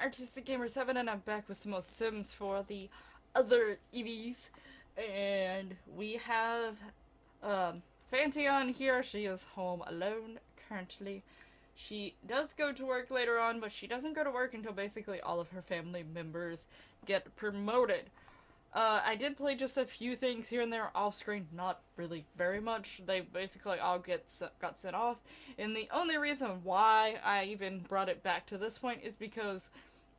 Artistic Gamer 7, and I'm back with some more Sims for the other Eevees. And we have Fancy on here. She is home alone currently. She does go to work later on, but she doesn't go to work until basically all of her family members get promoted. I did play just a few things here and there off screen, not really very much. They basically all got sent off, and the only reason why I even brought it back to this point is because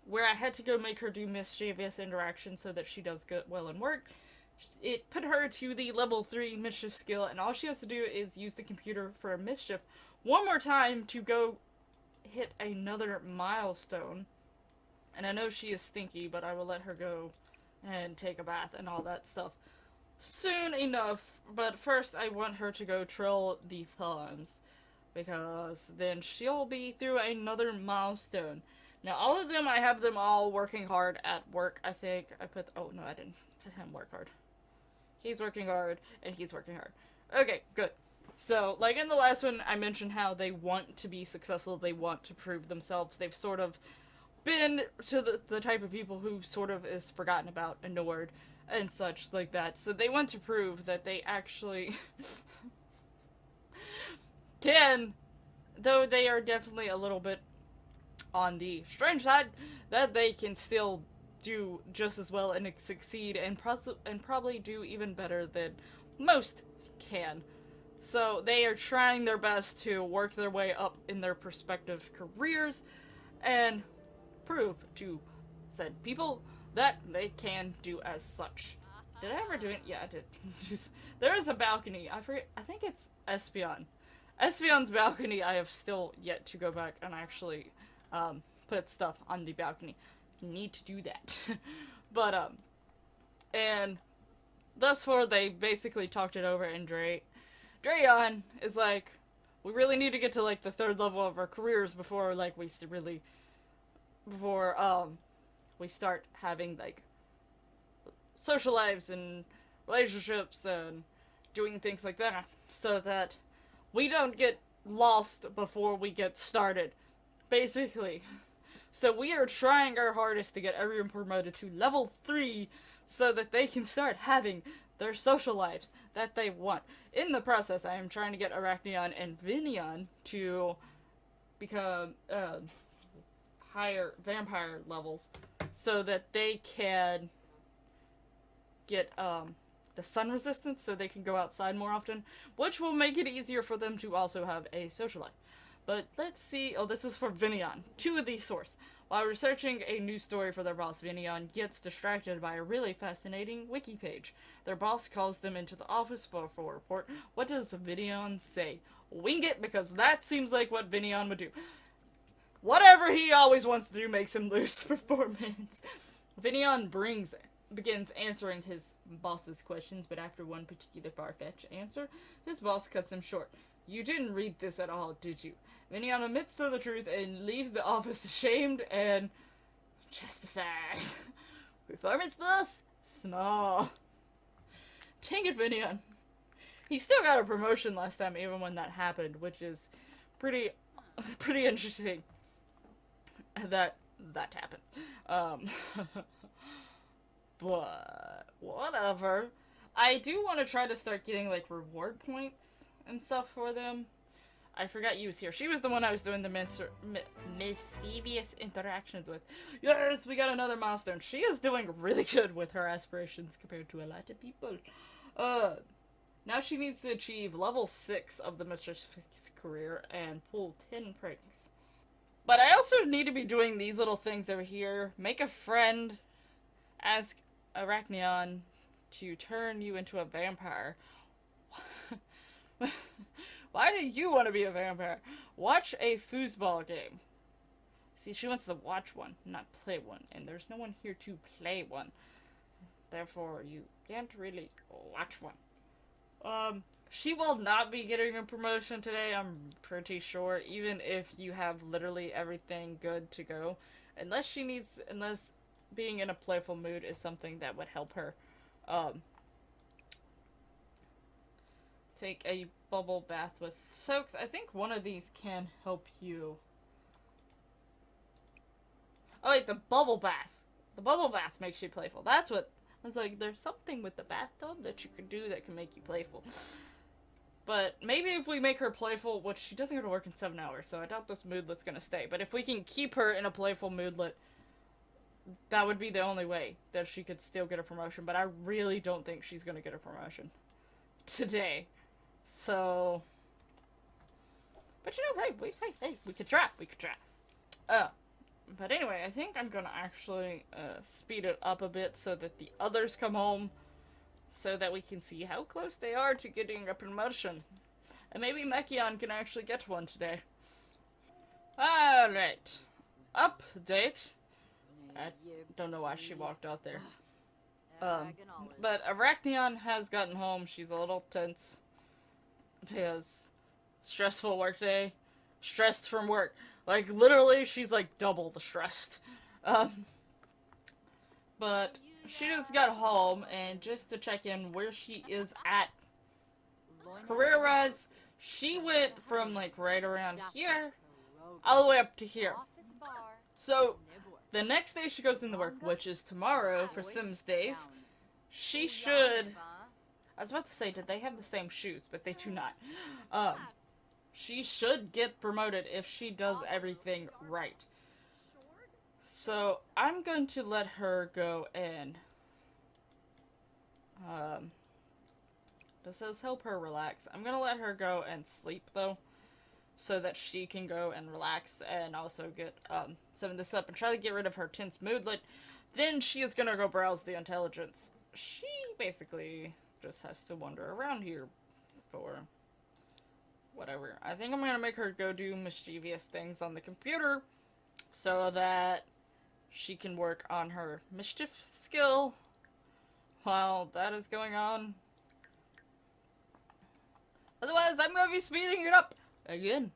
where I had to go make her do mischievous interaction so that she does good well in work, it put her to the level 3 mischief skill, and all she has to do is use the computer for a mischief one more time to go hit another milestone. And I know she is stinky, but I will let her go and take a bath and all that stuff soon enough. But first I want her to go trill the farms, because then she'll be through another milestone. Now all of them, I have them all working hard at work. I think I put, oh no, I didn't put him work hard. He's working hard and he's working hard. Okay, good. So, like in the last one, I mentioned how they want to be successful, they want to prove themselves. They've sort of been to the type of people who sort of is forgotten about, ignored, and such like that. So they want to prove that they actually can, though they are definitely a little bit on the strange side, that they can still do just as well and succeed and probably do even better than most can. So they are trying their best to work their way up in their respective careers and prove to said people that they can do as such. Did I ever do it? Yeah, I did. There is a balcony. I forget. I think it's Espion. Espion's balcony. I have still yet to go back and actually put stuff on the balcony. Need to do that. But and thus far they basically talked it over, and Drayon is like, we really need to get to like the 3rd level of our careers before like we start having like social lives and relationships and doing things like that, so that we don't get lost before we get started, basically. So we are trying our hardest to get everyone promoted to level 3 so that they can start having their social lives that they want. In the process, I am trying to get Arachneon and Vinion to become higher vampire levels so that they can get the sun resistance, so they can go outside more often, which will make it easier for them to also have a social life. But let's see. Oh, this is for Vinion. To the source. While researching a news story for their boss, Vinion gets distracted by a really fascinating wiki page. Their boss calls them into the office for a full report. What does Vinion say? Wing it, because that seems like what Vinion would do. Whatever he always wants to do makes him lose performance. Vinion begins answering his boss's questions, but after one particular far-fetched answer, his boss cuts him short. You didn't read this at all, did you? Vinion admits to the truth and leaves the office ashamed and chastised. Performance thus small. Dang it, Vinion. He still got a promotion last time, even when that happened, which is pretty interesting. That happened. But whatever. I do want to try to start getting like reward points and stuff for them. I forgot you was here. She was the one I was doing the mischievous interactions with. Yes, we got another milestone. She is doing really good with her aspirations compared to a lot of people. Now she needs to achieve level 6 of the mischievous career and pull 10 pranks. But I also need to be doing these little things over here. Make a friend. Ask Arachneon to turn you into a vampire. Why do you want to be a vampire? Watch a foosball game. See, she wants to watch one, not play one. And there's no one here to play one. Therefore, you can't really watch one. She will not be getting a promotion today, I'm pretty sure. Even if you have literally everything good to go. Unless being in a playful mood is something that would help her. Take a bubble bath with soaks. I think one of these can help you. Oh wait, the bubble bath. The bubble bath makes you playful. That's what I was like. There's something with the bathtub that you could do that can make you playful. But maybe if we make her playful, which she doesn't go to work in 7 hours, so I doubt this moodlet's gonna stay. But if we can keep her in a playful moodlet, that would be the only way that she could still get a promotion. But I really don't think she's gonna get a promotion today. So, but you know, hey, we could try. We could try. But anyway, I think I'm gonna actually speed it up a bit so that the others come home, so that we can see how close they are to getting a promotion. And maybe Mekion can actually get one today. Alright. Update. I don't know why she walked out there. But Arachneon has gotten home. She's a little tense. Because stressful workday. Stressed from work. Like, literally, she's like double the stressed. But she just got home, and just to check in where she is at career-wise, she went from like right around here all the way up to here. So the next day she goes into work, which is tomorrow for Sims Days, she should, I was about to say, did they have the same shoes? But they do not. She should get promoted if she does everything right. So I'm going to let her go and this says help her relax. I'm gonna let her go and sleep though, so that she can go and relax and also get some of this up and try to get rid of her tense moodlet. Then she is gonna go browse the intelligence. She basically just has to wander around here for whatever. I think I'm gonna make her go do mischievous things on the computer so that she can work on her mischief skill while that is going on. Otherwise, I'm gonna be speeding it up again.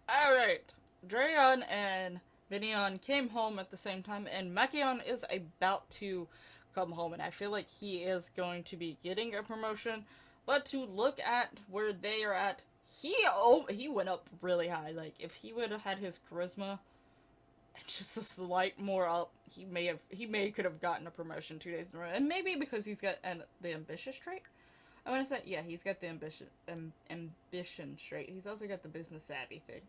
Alright. Drayon and Vinion came home at the same time, and Mekion is about to come home, and I feel like he is going to be getting a promotion. But to look at where they are at, he went up really high. Like, if he would have had his charisma and just a slight more up, he could have gotten a promotion 2 days in a row. And maybe because he's got the ambitious trait. I want to say, yeah, he's got the ambition trait. He's also got the business savvy thing.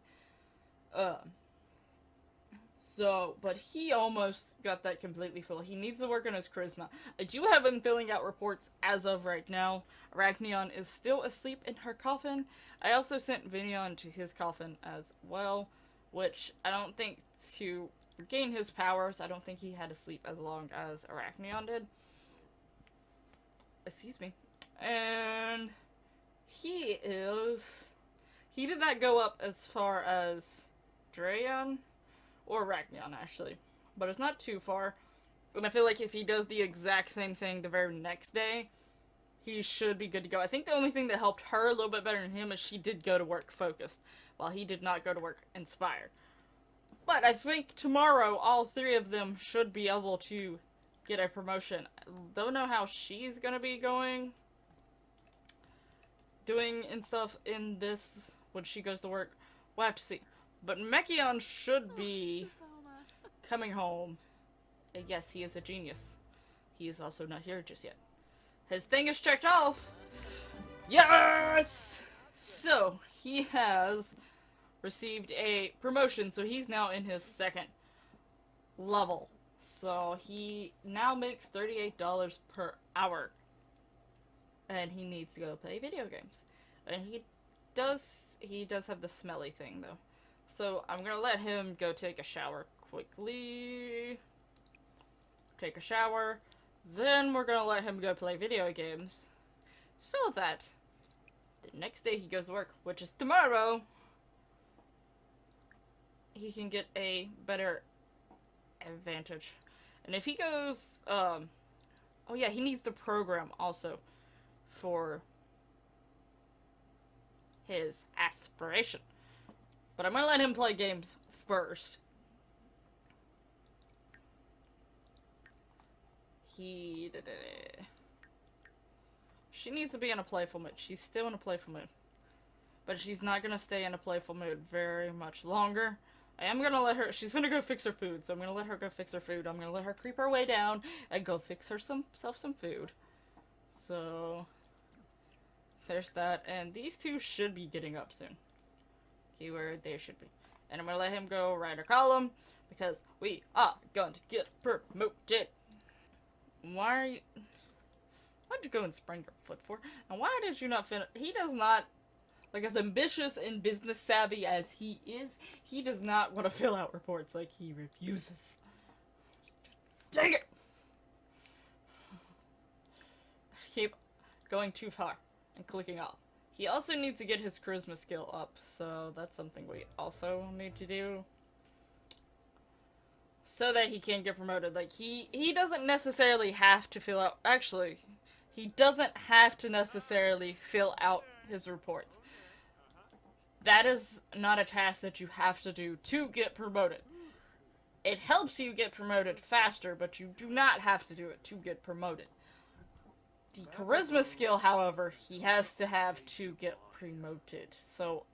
But he almost got that completely full. He needs to work on his charisma. I do have him filling out reports as of right now. Arachneon is still asleep in her coffin. I also sent Vinion to his coffin as well, which I don't think to regain his powers, I don't think he had to sleep as long as Arachneon did. Excuse me. And he did not go up as far as Drayon or Arachneon, actually, but it's not too far. And I feel like if he does the exact same thing the very next day, he should be good to go. I think the only thing that helped her a little bit better than him is she did go to work focused, while he did not go to work inspired. But I think tomorrow all three of them should be able to get a promotion. I don't know how she's gonna be doing and stuff in this when she goes to work. We'll have to see. But Mekion should be coming home. And yes, he is a genius. He is also not here just yet. His thing is checked off. Yes! So, he has received a promotion, so he's now in his second level. So, he now makes $38 per hour. And he needs to go play video games. And he does have the smelly thing, though. So, I'm gonna let him go take a shower quickly. Take a shower. Then we're gonna let him go play video games. So that the next day he goes to work, which is tomorrow, he can get a better advantage. And if he goes, oh yeah, he needs the program also for his aspiration. But I'm gonna let him play games first. She needs to be in a playful mood. She's still in a playful mood. But she's not gonna stay in a playful mood very much longer. I am gonna let her, she's gonna go fix her food, so I'm gonna let her go fix her food. I'm gonna let her creep her way down and go fix herself some food. So, there's that, and these two should be getting up soon. Keyword, they should be. And I'm gonna let him go ride a column, because we are going to get promoted. Why are you... Why'd you go and sprain your foot for? And why did you not finish? He does not... Like, as ambitious and business savvy as he is, he does not want to fill out reports. Like, he refuses. Dang it! Keep going too far and clicking off. He also needs to get his charisma skill up, so that's something we also need to do. So that he can get promoted. Like, he doesn't necessarily have to fill out... Actually, he doesn't have to necessarily fill out his reports. That is not a task that you have to do to get promoted. It helps you get promoted faster, but you do not have to do it to get promoted. The charisma skill, however, he has to have to get promoted. So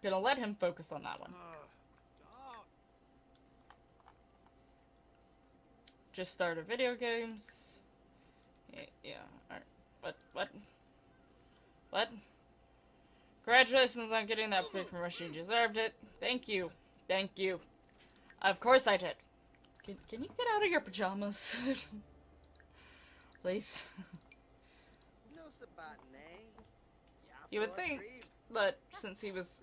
gonna let him focus on that one. Just started video games. Yeah. Alright. What? Congratulations on getting that big promotion. You deserved it. Thank you. Of course I did. Can you get out of your pajamas? Please. You would think that since he was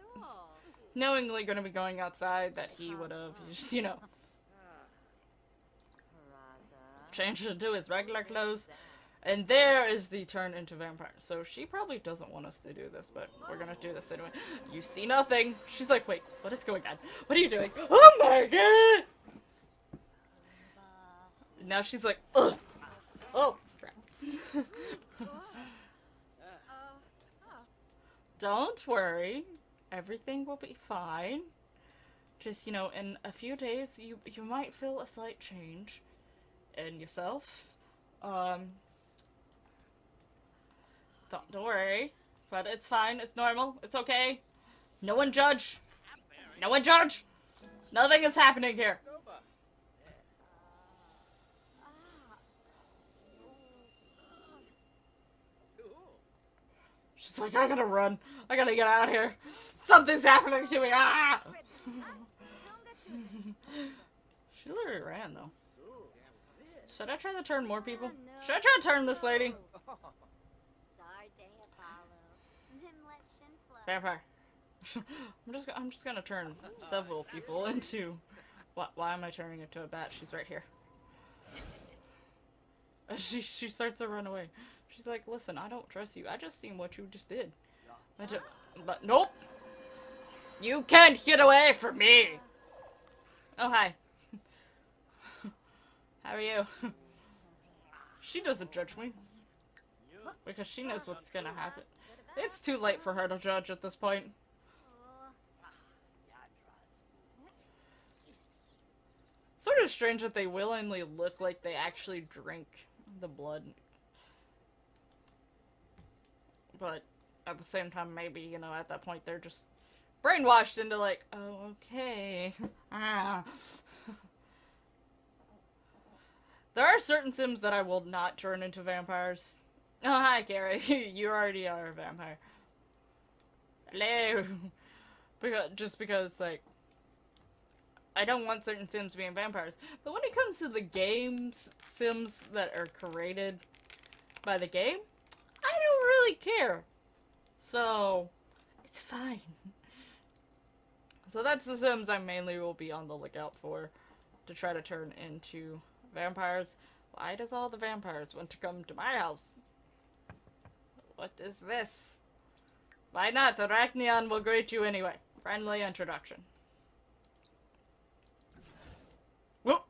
knowingly going to be going outside that he would have just, you know, changed into his regular clothes. And there is the turn into vampire. So she probably doesn't want us to do this, but we're gonna do this anyway. You see nothing. She's like, wait, what is going on? What are you doing? Oh my god! Now she's like, ugh! Oh, crap. Don't worry. Everything will be fine. Just, you know, in a few days, you might feel a slight change in yourself. Don't worry, but it's fine, it's normal, it's okay. No one judge! Nothing is happening here! She's like, I gotta run. I gotta get out of here. Something's happening to me, ah! She literally ran, though. Should I try to turn more people? Should I try to turn this lady? Vampire. I'm just gonna turn several people into... Why am I turning into a bat? She's right here. She starts to run away. She's like, listen, I don't trust you. I just seen what you just did. But nope! You can't get away from me! Oh, hi. How are you? She doesn't judge me. Because she knows what's gonna happen. It's too late for her to judge at this point. It's sort of strange that they willingly look like they actually drink the blood. But at the same time, maybe, you know, at that point they're just brainwashed into like, oh, okay. Ah. There are certain Sims that I will not turn into vampires. Oh, hi, Gary. You already are a vampire. Hello. Just because, like, I don't want certain Sims being vampires. But when it comes to the Sims that are created by the game, I don't really care. So, it's fine. So that's the Sims I mainly will be on the lookout for to try to turn into vampires. Why does all the vampires want to come to my house? What is this? Why not? Arachnion will greet you anyway. Friendly introduction. Whoop!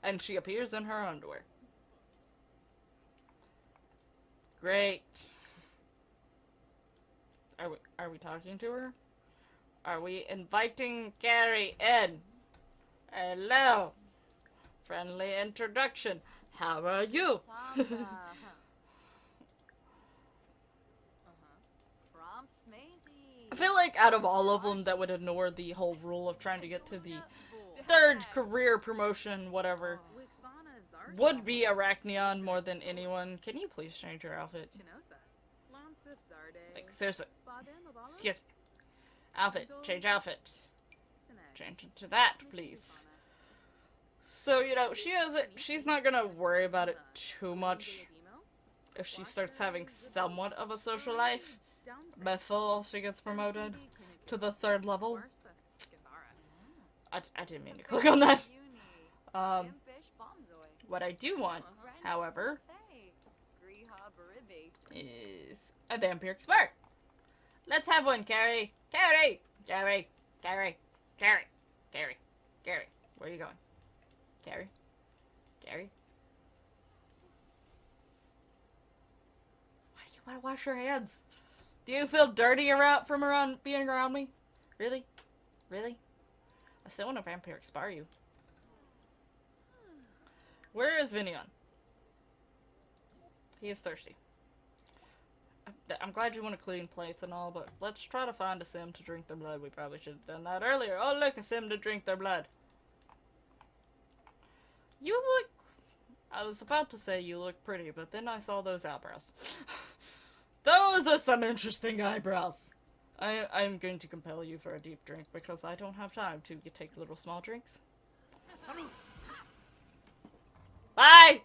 And she appears in her underwear. Great. Are we talking to her? Are we inviting Gary in? Hello. Friendly introduction. How are you? feel like out of all of them that would ignore the whole rule of trying to get to the third career promotion, whatever, would be Arachneon more than anyone. Can you please change your outfit? Like, seriously. Excuse me. Outfit. Change outfit. Change it to that, please. So, you know, she's not gonna worry about it too much if she starts having somewhat of a social life before she gets promoted to the 3rd level. I didn't mean to click on that. What I do want, however, is a vampiric spark. Let's have one, Carrie. Carrie! Carrie! Carrie! Carrie! Carrie! Carrie! Where are you going? Carrie? Carrie? Why do you want to wash your hands? Do you feel dirty from being around me? Really? Really? I still want to vampiric spar you. Where is Vinion? He is thirsty. I'm glad you want to clean plates and all, but let's try to find a sim to drink their blood. We probably should have done that earlier. Oh, look, a sim to drink their blood. You look... I was about to say you look pretty, but then I saw those eyebrows. Those are some interesting eyebrows. I'm going to compel you for a deep drink because I don't have time to take little small drinks. Bye!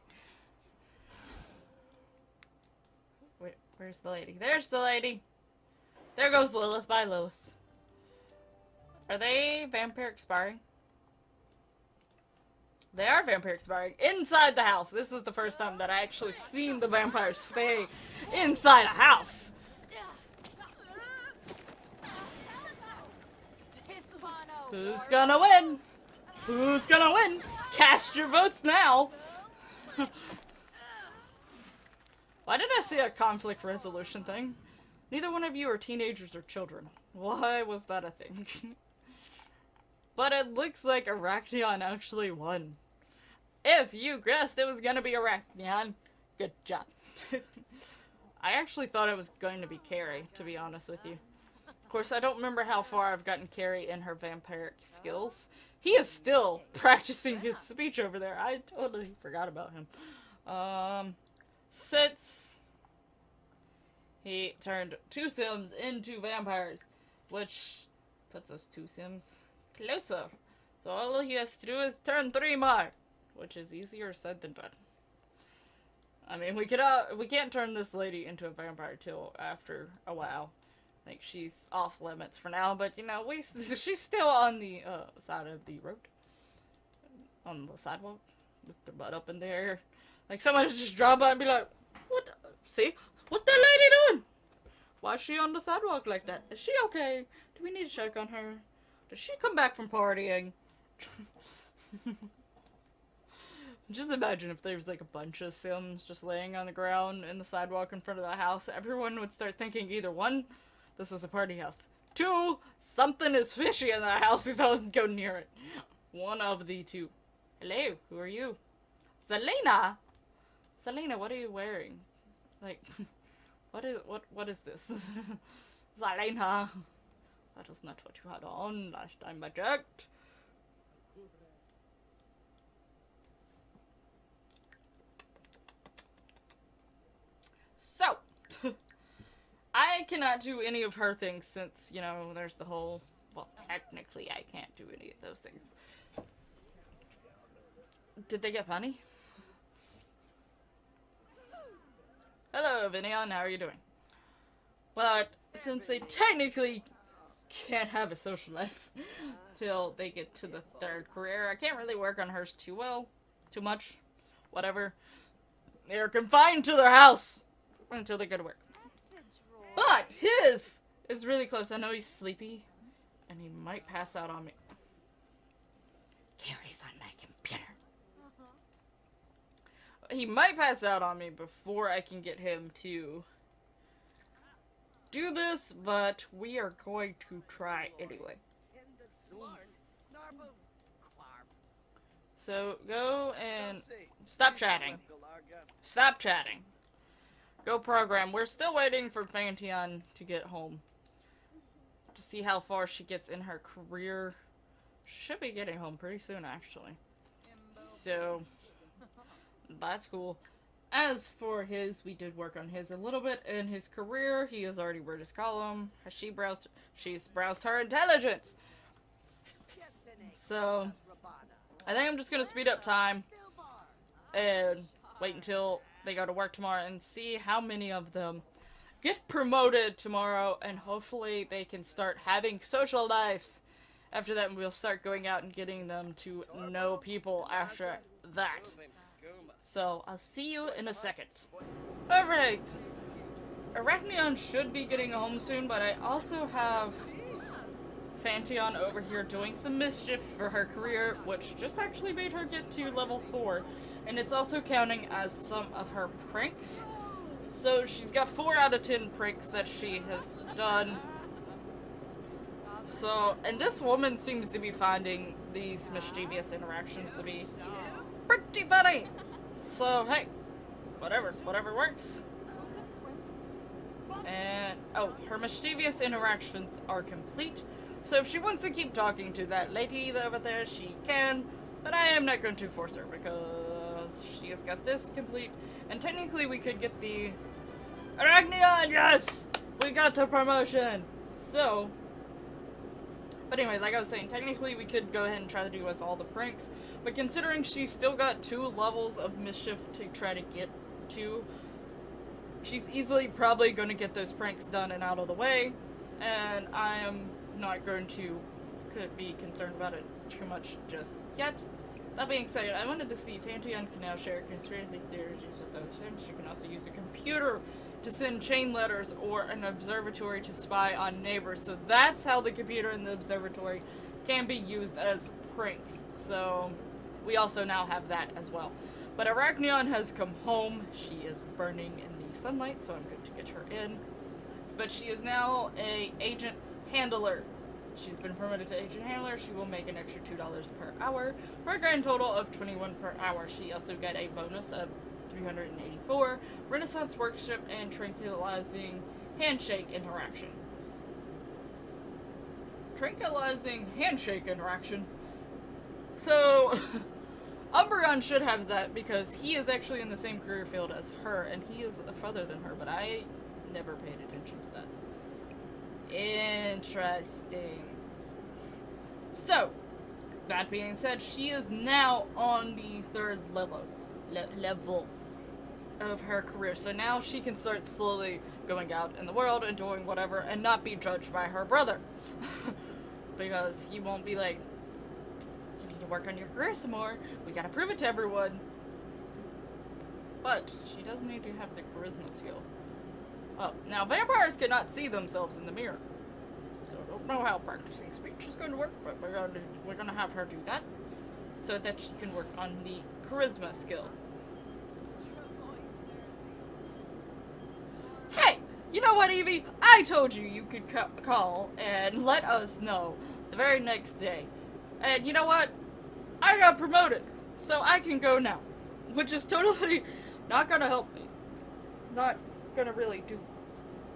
Wait, where's the lady? There's the lady! There goes Lilith. Bye, Lilith. Are they vampiric sparring? They are vampiric sparring inside the house. This is the first time that I actually seen the vampires stay inside a house. Who's gonna win? Who's gonna win? Cast your votes now! Why did I see a conflict resolution thing? Neither one of you are teenagers or children. Why was that a thing? But it looks like Arachneon actually won. If you guessed it was gonna be Arachneon, good job. I actually thought it was going to be Carrie, to be honest with you. Of course, I don't remember how far I've gotten Carrie in her vampiric skills. He is still practicing his speech over there. I totally forgot about him. Since he turned 2 Sims into vampires, which puts us 2 Sims closer. So all he has to do is turn 3 more, which is easier said than done. I mean, we can't turn this lady into a vampire till after a while. Like, she's off limits for now, but, you know, she's still on the side of the road. On the sidewalk. With her butt up in the air. Like, someone would just drop by and be like, what? See? What that lady doing? Why is she on the sidewalk like that? Is she okay? Do we need to check on her? Does she come back from partying? Just imagine if there was like a bunch of Sims just laying on the ground in the sidewalk in front of the house. Everyone would start thinking either 1, this is a party house. 2, something is fishy in the house. We don't go near it. One of the 2. Hello, who are you? Selena! Selena, what are you wearing? Like, what is this? Selena! That was not what you had on last time I checked. So, I cannot do any of her things since, you know, there's the whole... Well, technically, I can't do any of those things. Did they get money? Hello, Vinion, how are you doing? But, since they technically can't have a social life till they get to the 3rd career, I can't really work on hers too much, whatever. They're confined to their house until they go to work. But his is really close. I know he's sleepy, and he might pass out on me. Carrie's on my computer. He might pass out on me before I can get him to do this, but we are going to try anyway. So, go and stop chatting. Stop chatting. Go program. We're still waiting for Pantheon to get home. to see how far she gets in her career. She should be getting home pretty soon, actually. So, that's cool. As for his, we did work on his a little bit in his career. He has already read his column. She's browsed her intelligence. So, I think I'm just gonna speed up time and wait until they go to work tomorrow and see how many of them get promoted tomorrow, and hopefully they can start having social lives. After that, we'll start going out and getting them to know people after that. So, I'll see you in a second. Alright. Arachnion should be getting home soon, but I also have Fantion over here doing some mischief for her career, which just actually made her get to level 4. And it's also counting as some of her pranks. So she's got 4 out of 10 pranks that she has done. So, and this woman seems to be finding these mischievous interactions to be pretty funny. So, hey, whatever works. And, oh, her mischievous interactions are complete. So if she wants to keep talking to that lady over there, she can. But I am not going to force her because she has got this complete. And technically we could get the Arachnion, yes! We got the promotion! So, but anyway, like I was saying, technically we could go ahead and try to do us all the pranks. But considering she's still got 2 levels of mischief to try to get to, she's easily probably going to get those pranks done and out of the way. And I am not going to be concerned about it too much just yet. That being said, I wanted to see if Fantion can now share conspiracy theories with others. She can also use a computer to send chain letters or an observatory to spy on neighbors. So that's how the computer and the observatory can be used as pranks. So we also now have that as well. But Arachnion has come home. She is burning in the sunlight, so I'm going to get her in. But she is now a agent handler. She's been promoted to agent handler. She will make an extra $2 per hour for a grand total of $21 per hour. She also got a bonus of 384 Renaissance workshop and tranquilizing handshake interaction. Tranquilizing handshake interaction. So Umbreon should have that because he is actually in the same career field as her, and he is further than her, but I never paid attention to that. Interesting. So, that being said, she is now on the 3rd level of her career. So now she can start slowly going out in the world and doing whatever and not be judged by her brother. Because he won't be like, you need to work on your career some more. We gotta prove it to everyone. But she does need to have the charisma skill. Oh, now vampires cannot see themselves in the mirror. So I don't know how practicing speech is going to work, but we're gonna have her do that so that she can work on the charisma skill. Hey, you know what, Eevee? I told you you could call and let us know the very next day. And you know what? I got promoted, so I can go now, which is totally not gonna help me. Not gonna really do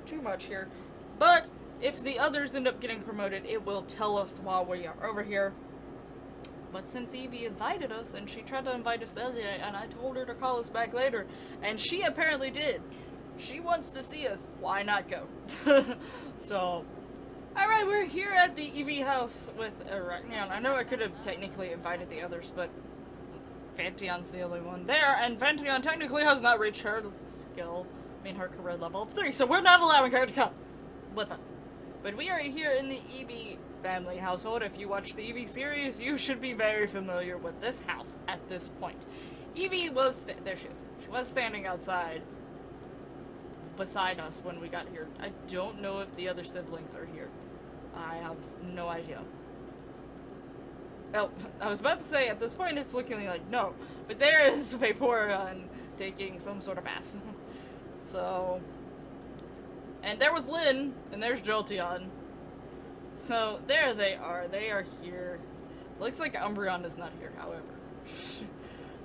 too much here, but if the others end up getting promoted, it will tell us while we are over here. But since Eevee invited us, and she tried to invite us the other day, and I told her to call us back later, and she apparently did. She wants to see us. Why not go? So, alright, we're here at the Eevee house with Arachnion. I know I could have technically invited the others, but Fantion's the only one there, and Fantion technically has not reached her skill, her career level of 3, so we're not allowing her to come with us. But we are here in the Eevee family household. If you watch the Eevee series, you should be very familiar with this house at this point. Eevee was, there she is. She was standing outside beside us when we got here. I don't know if the other siblings are here. I have no idea. Well, I was about to say, at this point it's looking like no, but there is Vaporeon taking some sort of bath. So, and there was Lynn, and there's Jolteon. So, there they are here. Looks like Umbreon is not here, however.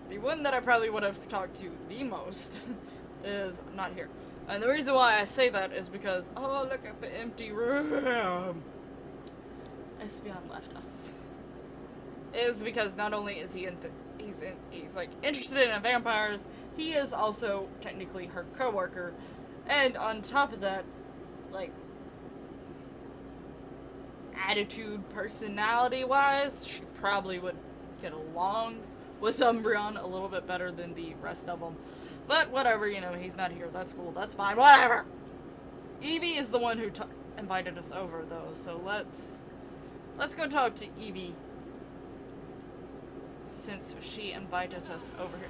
The one that I probably would have talked to the most is not here. And the reason why I say that is because, oh, look at the empty room. Espeon left us is because not only is he he's like interested in vampires, he is also technically her coworker, and on top of that, like attitude, personality wise, she probably would get along with Umbreon a little bit better than the rest of them. But whatever, you know, he's not here. That's cool. That's fine. Whatever. Eevee is the one who invited us over, though. So let's go talk to Eevee, since she invited us over here.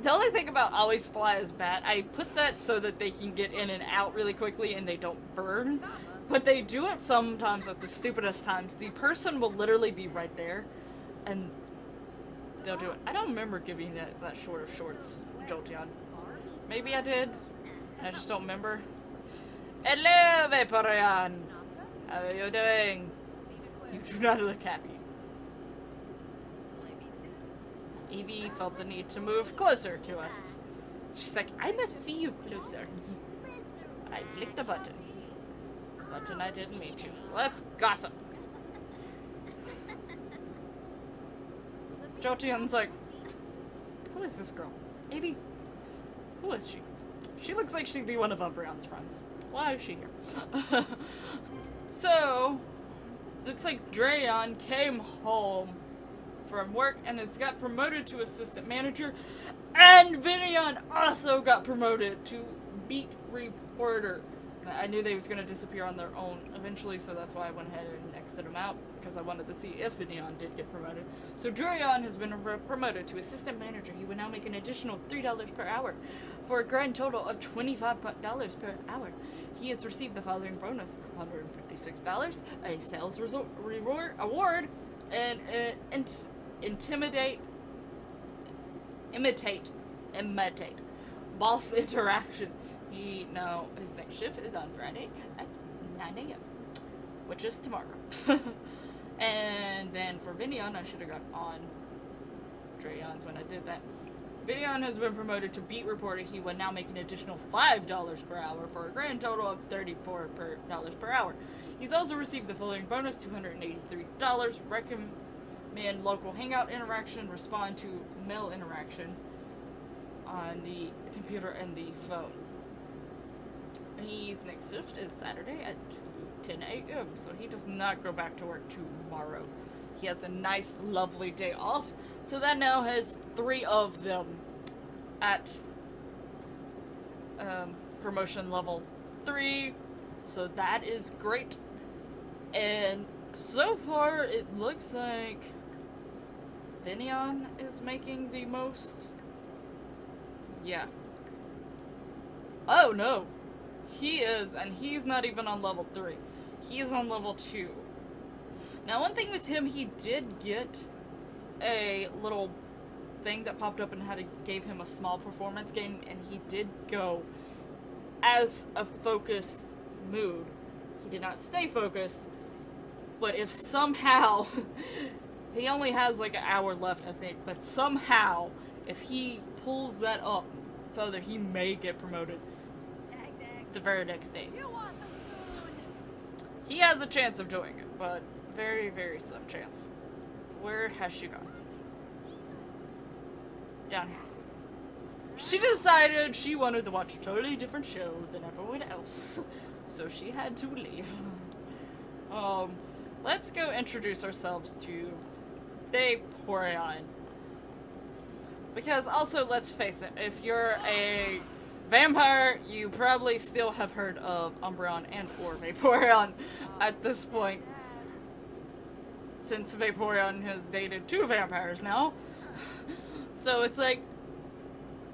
The only thing about always fly is bat, I put that so that they can get in and out really quickly and they don't burn. But they do it sometimes at the stupidest times. The person will literally be right there, and they'll do it. I don't remember giving that short of shorts, Jolteon. Maybe I did. I just don't remember. Hello, Vaporeon! How are you doing? You do not look happy. Eevee felt the need to move closer to us. She's like, I must see you closer. I clicked the button. Button I didn't mean to. Let's gossip. Jolteon's like, who is this girl? Eevee? Who is she? She looks like she'd be one of Umbreon's friends. Why is she here? So, looks like Drayon came home from work and has got promoted to assistant manager, and Vinion also got promoted to beat reporter. I knew they was going to disappear on their own eventually, so that's why I went ahead and exited them out, because I wanted to see if Vinion did get promoted. So Drayon has been promoted to assistant manager. He will now make an additional $3 per hour for a grand total of $25 per hour. He has received the following bonus: $156, a sales reward award, and imitate boss interaction. His next shift is on Friday at 9 a.m., which is tomorrow. And then for Vinion, I should have got on Drayon's when I did that. Vinion has been promoted to beat reporter. He will now make an additional $5 per hour for a grand total of $34 per hour. He's also received the following bonus: $283. Recommend local hangout interaction, respond to mail interaction on the computer and the phone. His next shift is Saturday at 10 a.m., so he does not go back to work tomorrow. He has a nice, lovely day off, so that now has 3 of them at promotion level 3, so that is great. And so far, it looks like Vinion is making the most. Yeah. Oh no! He is, and he's not even on level 3. He's on level 2. Now, one thing with him, he did get a little thing that popped up and gave him a small performance gain, and he did go as a focused mood. He did not stay focused, but if somehow, he only has like an hour left, I think, but somehow, if he pulls that up further, he may get promoted the very next day. He has a chance of doing it, but very, very slim chance. Where has she gone? Down here. She decided she wanted to watch a totally different show than everyone else, so she had to leave. Let's go introduce ourselves to Vaporeon. Because also, let's face it, if you're a vampire, you probably still have heard of Umbreon and or Vaporeon at this point, since Vaporeon has dated 2 vampires now. So it's like,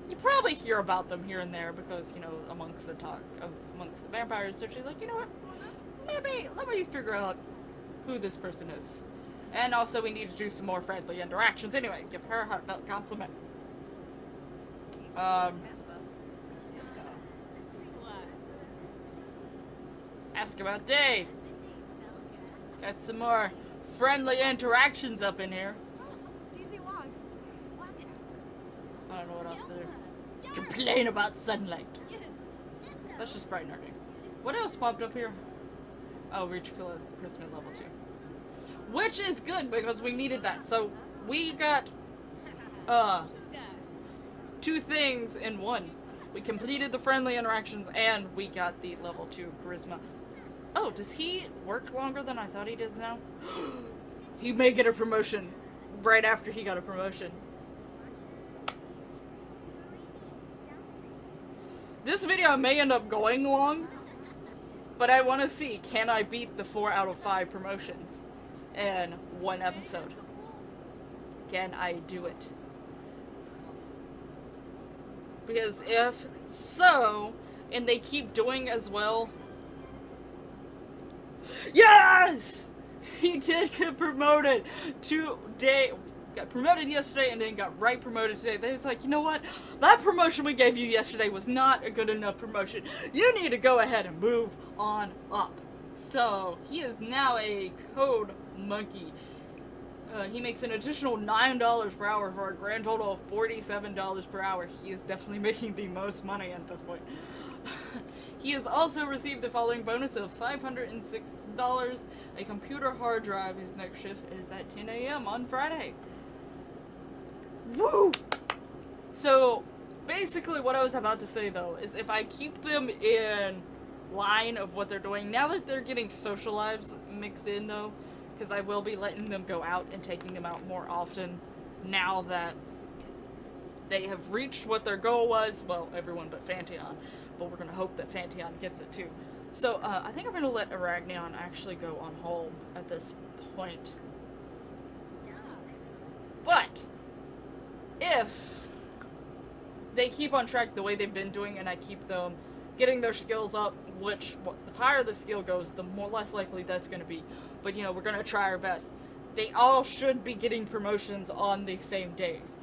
you probably hear about them here and there because, you know, amongst the talk of amongst the vampires. So she's like, you know what, maybe let me figure out who this person is. And also, we need to do some more friendly interactions. Anyway, give her a heartfelt compliment. Ask about day. Got some more friendly interactions up in here. I don't know what else to do. Complain about sunlight. Let's just brighten our day. What else popped up here? Oh, reach charisma level 2. Which is good because we needed that. So we got two things in one. We completed the friendly interactions and we got the level 2 charisma. Oh, does he work longer than I thought he did now? He may get a promotion right after he got a promotion. This video may end up going long, but I want to see, can I beat the 4 out of 5 promotions in one episode? Can I do it? Because if so, and they keep doing as well... Yes! He did get promoted today. Got promoted yesterday and then got right promoted today. They was like, you know what? That promotion we gave you yesterday was not a good enough promotion. You need to go ahead and move on up. So, he is now a code monkey. He makes an additional $9 per hour for a grand total of $47 per hour. He is definitely making the most money at this point. He has also received the following bonus of $506, a computer hard drive. His next shift is at 10 a.m. on Friday. Woo! So, basically what I was about to say, though, is if I keep them in line of what they're doing, now that they're getting social lives mixed in, though, because I will be letting them go out and taking them out more often now that they have reached what their goal was. Well, everyone but Fanteon. But we're going to hope that Fanteon gets it too. So, I think I'm going to let Arachneon actually go on hold at this point. But, if they keep on track the way they've been doing and I keep them getting their skills up, which, the higher the skill goes, the more less likely that's going to be. But, you know, we're going to try our best. They all should be getting promotions on the same days.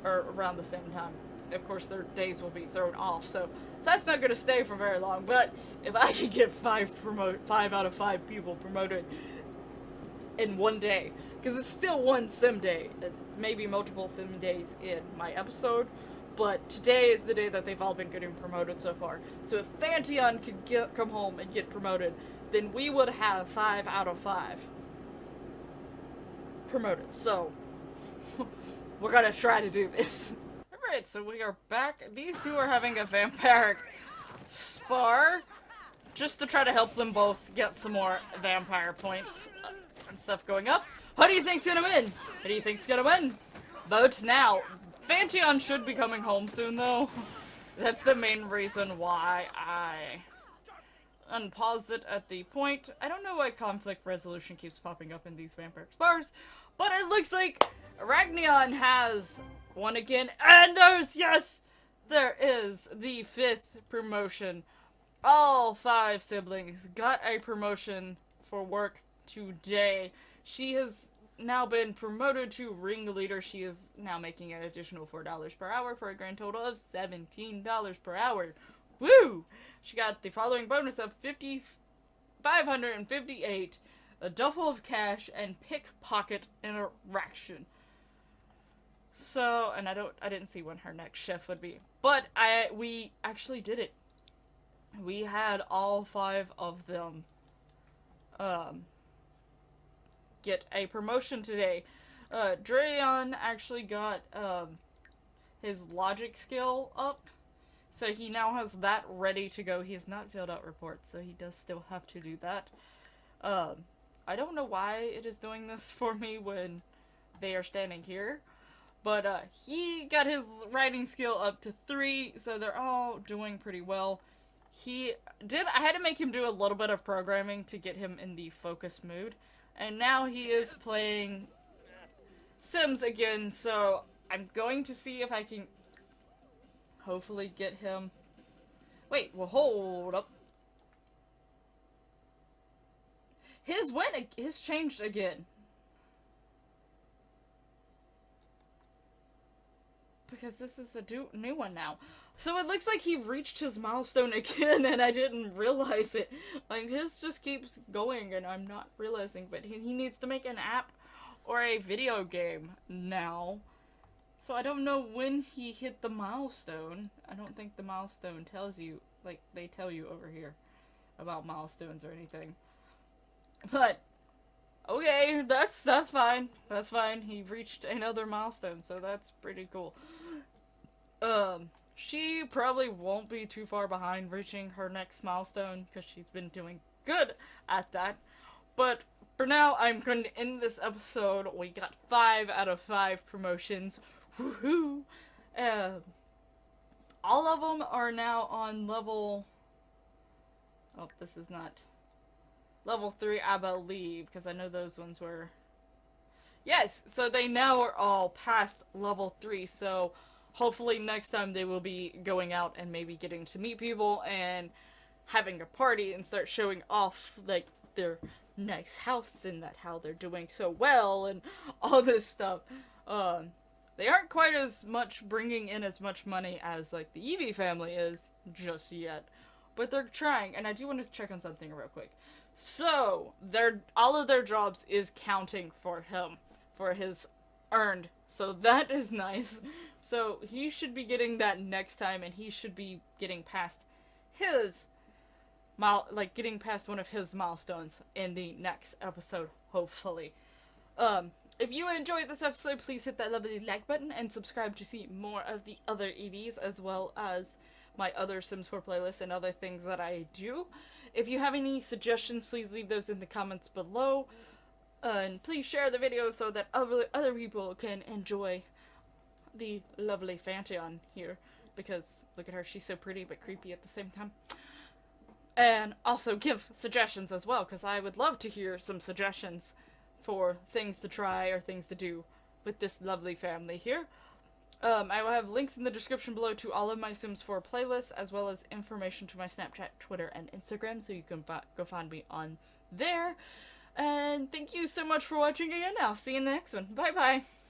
Or around the same time. Of course, their days will be thrown off, so that's not going to stay for very long. But if I could get 5 out of 5 people promoted in one day, because it's still one sim day, maybe multiple sim days in my episode, but today is the day that they've all been getting promoted so far. So if Fanteon could come home and get promoted, then we would have 5 out of 5 promoted. So we're going to try to do this. Alright, so we are back. These two are having a vampiric spar, just to try to help them both get some more vampire points and stuff going up. Who do you think's gonna win? Who do you think's gonna win? Vote now. Fanteon should be coming home soon, though. That's the main reason why I unpaused it at the point. I don't know why conflict resolution keeps popping up in these vampiric spars, but it looks like Arachneon has one again, and there is the 5th promotion. All 5 siblings got a promotion for work today. She has now been promoted to ringleader. She is now making an additional $4 per hour for a grand total of $17 per hour. Woo! She got the following bonus of $558, a duffel of cash, and pickpocket interaction. So, and I didn't see when her next shift would be, but we actually did it. We had all 5 of them, get a promotion today. Drayon actually got, his logic skill up, so he now has that ready to go. He has not filled out reports, so he does still have to do that. I don't know why it is doing this for me when they are standing here. But, he got his writing skill up to 3, so they're all doing pretty well. I had to make him do a little bit of programming to get him in the focus mood. And now he is playing Sims again, so I'm going to see if I can hopefully get him... Wait, well, hold up. His changed again. Because this is a new one now. So it looks like he reached his milestone again and I didn't realize it. Like, his just keeps going and I'm not realizing. But he needs to make an app or a video game now. So I don't know when he hit the milestone. I don't think the milestone tells you, like they tell you over here, about milestones or anything. But okay, that's fine. That's fine. He reached another milestone, so that's pretty cool. She probably won't be too far behind reaching her next milestone because she's been doing good at that. But for now, I'm going to end this episode. We got 5 out of 5 promotions. Woohoo! All of them are now on level. Oh, this is not level 3, I believe, because I know those ones were. Yes, so they now are all past level 3, so hopefully next time they will be going out and maybe getting to meet people and having a party and start showing off, like, their nice house and that how they're doing so well and all this stuff. They aren't quite as much bringing in as much money as, like, the Eevee family is just yet. But they're trying, and I do want to check on something real quick. So, all of their jobs is counting for him, for his earned. So that is nice. So he should be getting that next time, and he should be getting past his getting past one of his milestones in the next episode, hopefully. If you enjoyed this episode, please hit that lovely like button and subscribe to see more of the other EVs, as well as my other Sims 4 playlists and other things that I do. If you have any suggestions, please leave those in the comments below. And please share the video so that other people can enjoy the lovely Fanteon here. Because, look at her, she's so pretty but creepy at the same time. And also give suggestions as well, because I would love to hear some suggestions for things to try or things to do with this lovely family here. I will have links in the description below to all of my Sims 4 playlists, as well as information to my Snapchat, Twitter, and Instagram, so you can go find me on there. And thank you so much for watching again. I'll see you in the next one. Bye bye!